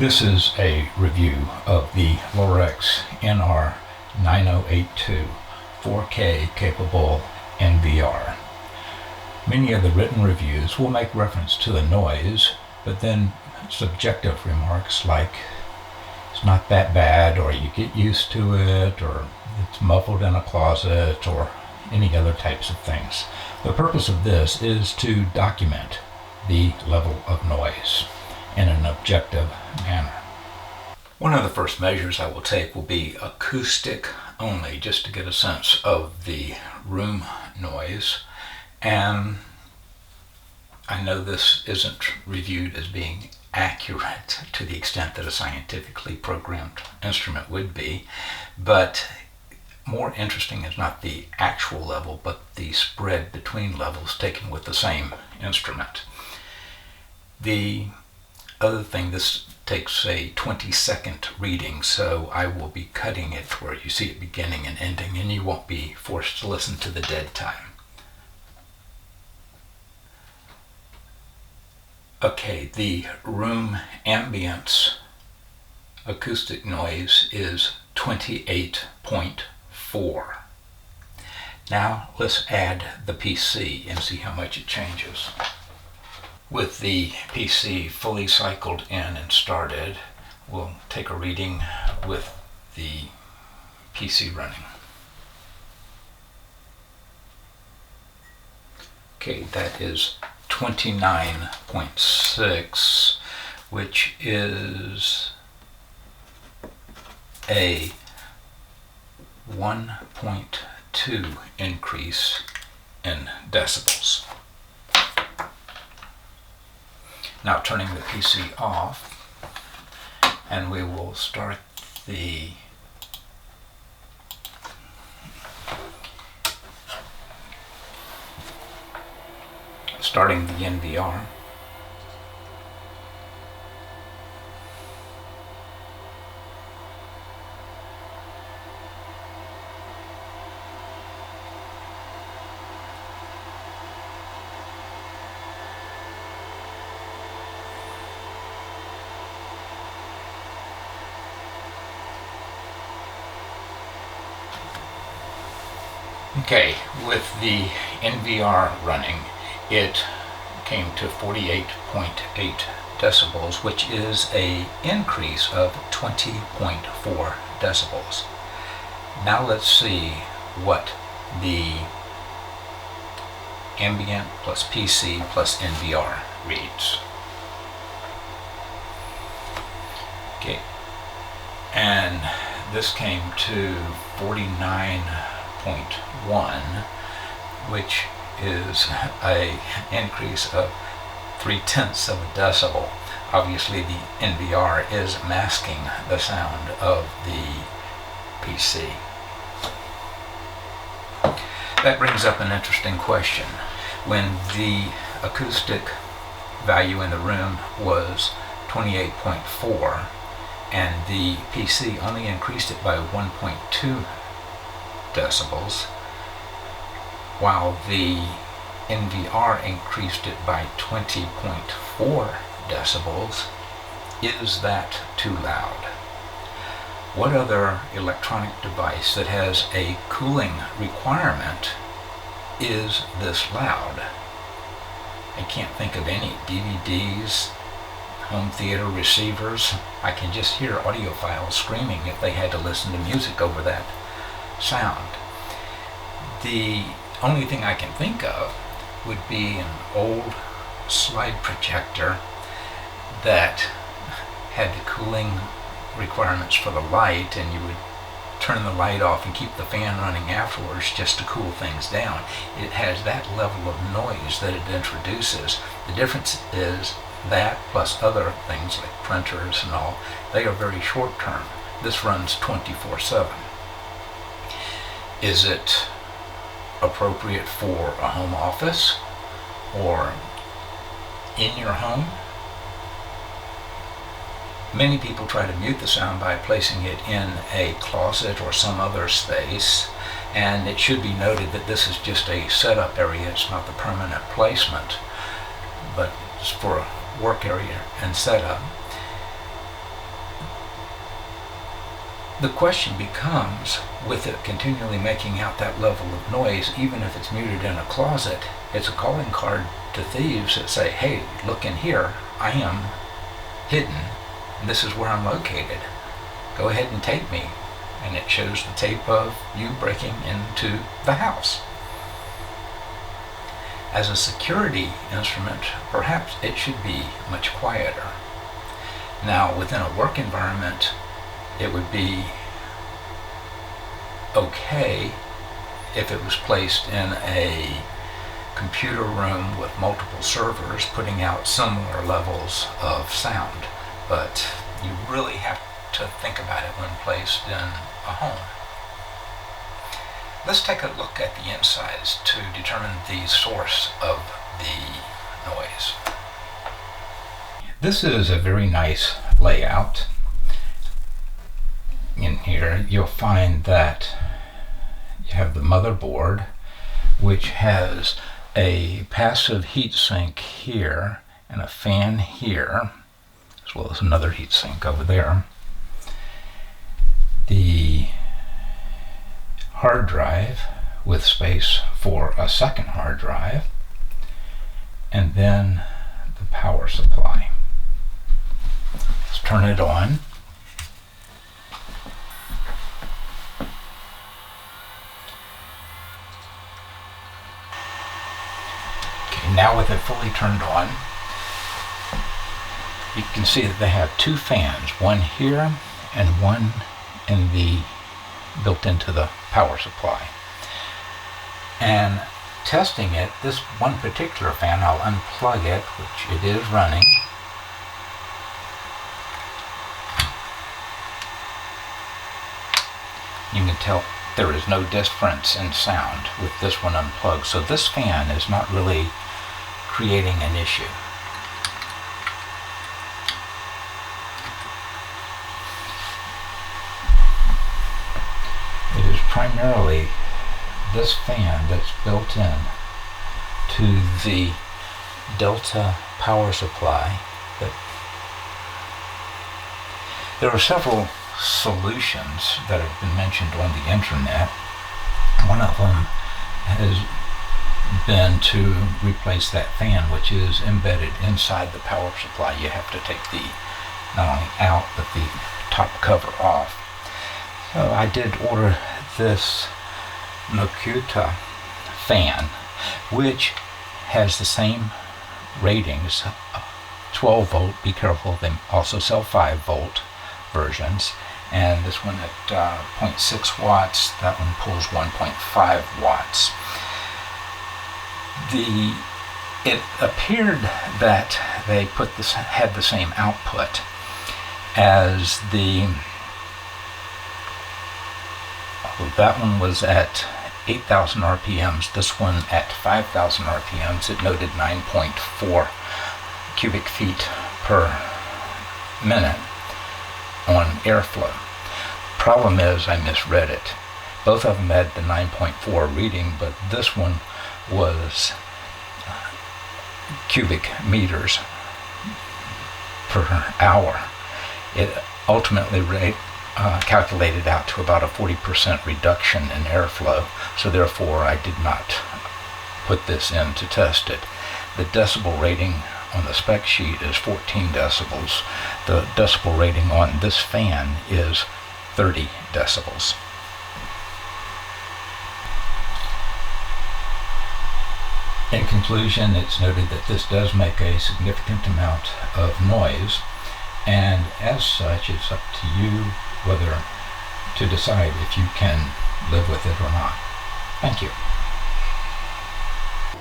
This is a review of the Lorex NR9082 4K capable NVR. Many of the written reviews will make reference to the noise, but then subjective remarks like it's not that bad, or you get used to it, or it's muffled in a closet, or any other types of things. The purpose of this is to document the level of noise in an objective manner. One of the first measures I will take will be acoustic only, just to get a sense of the room noise. And I know this isn't reviewed as being accurate to the extent that a scientifically programmed instrument would be, but more interesting is not the actual level, but the spread between levels taken with the same instrument. The other thing, this takes a 20-second reading, so I will be cutting it where you see it beginning and ending, and you won't be forced to listen to the dead time. Okay, the room ambience acoustic noise is 28.4. Now let's add the PC and see how much it changes. With the PC fully cycled in and started, we'll take a reading with the PC running. Okay, that is 29.6, which is a 1.2 increase in decibels. Now turning the PC off, and we will start starting the NVR. Okay, with the NVR running, it came to 48.8 decibels, which is an increase of 20.4 decibels. Now let's see what the ambient plus PC plus NVR reads. Okay, and this came to 49.1, which is an increase of 0.3 of a decibel. Obviously the NVR is masking the sound of the PC. That brings up an interesting question. When the acoustic value in the room was 28.4 and the PC only increased it by 1.2 decibels, while the NVR increased it by 20.4 decibels, is that too loud? What other electronic device that has a cooling requirement is this loud? I can't think of any. DVDs, home theater receivers. I can just hear audiophiles screaming if they had to listen to music over that sound. The only thing I can think of would be an old slide projector that had the cooling requirements for the light, and you would turn the light off and keep the fan running afterwards just to cool things down. It has that level of noise that it introduces. The difference is that plus other things like printers and all, they are very short term. This runs 24/7. Is it appropriate for a home office or in your home? Many people try to mute the sound by placing it in a closet or some other space, and it should be noted that this is just a setup area. It's not the permanent placement, but it's for a work area and setup. The question becomes, with it continually making out that level of noise, even if it's muted in a closet, it's a calling card to thieves that say, hey, look in here, I am hidden, and this is where I'm located. Go ahead and take me. And it shows the tape of you breaking into the house. As a security instrument, perhaps it should be much quieter. Now, within a work environment, it would be okay if it was placed in a computer room with multiple servers putting out similar levels of sound. But you really have to think about it when placed in a home. Let's take a look at the insides to determine the source of the noise. This is a very nice layout. In here you'll find that you have the motherboard, which has a passive heatsink here and a fan here, as well as another heatsink over there. The hard drive with space for a second hard drive, and then the power supply. Let's turn it on. Okay, now with it fully turned on, you can see that they have two fans, one here and one built into the power supply. And testing it, this one particular fan, I'll unplug it, which it is running. You can tell there is no difference in sound with this one unplugged. So this fan is not really creating an issue. It is primarily this fan that's built in to the Delta power supply. There are several solutions that have been mentioned on the internet. One of them has been to replace that fan, which is embedded inside the power supply. You have to take the not only out but the top cover off. So I did order this Nokuta fan, which has the same ratings, 12 volt, be careful, they also sell 5 volt versions, and this one at 0.6 watts, that one pulls 1.5 watts. It appeared that they had the same output as that one was at 8,000 RPMs, this one at 5,000 RPMs. It noted 9.4 cubic feet per minute on airflow. Problem is, I misread it. Both of them had the 9.4 reading, but this one was cubic meters per hour. It ultimately calculated out to about a 40% reduction in airflow, so therefore I did not put this in to test it. The decibel rating on the spec sheet is 14 decibels. The decibel rating on this fan is 30 decibels. In conclusion, it's noted that this does make a significant amount of noise, and as such, it's up to you whether to decide if you can live with it or not. Thank you.